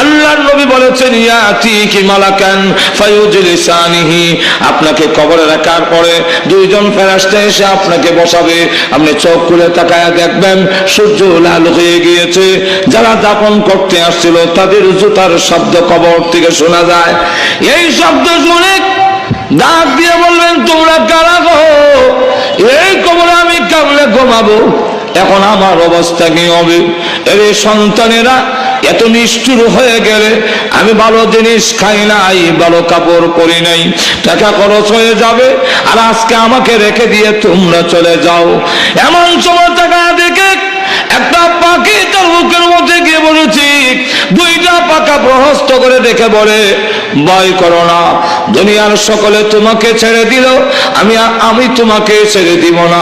আল্লাহর নবী বলেছেন ইয়াতিকি মালাকান ফায়ুজলিসানিহি, আপনাকে কবরে রাখার পরে দুইজন ফেরেশতা এসে আপনাকে বসাবে। আপনি চোখ খুলে তাকায়া দেখবেন সূর্য লাল হয়ে গিয়েছে। যারা দাফন করতে আসছিল তাদের জুতার শব্দ কবর থেকে শোনা যায়। এই শব্দ শুনে ডাক দিয়ে বলবেন তোমরা কারা গো? এই কবরে আমি কেমনে ঘুমাবো? এখন আমার অবস্থা কি হবে? এর সন্তানেরা এত নিষ্ঠুর হয়ে গেলে, আমি ভালো জিনিস খাই নাই, ভালো কাপড় পরি নাই, টাকা খরচ হয়ে যাবে, আর আজকে আমাকে রেখে দিয়ে তোমরা চলে যাও। এমন সময় টাকা দেখে একটা পাখি তার বুকের মধ্যে গিয়ে বলেছি, দুইটা পাকা প্রহস্ত করে দেখে বলে ভয় করো না, দুনিয়ার সকলে তোমাকে ছেড়ে দিল, আমি তোমাকে ছেড়ে দিব না।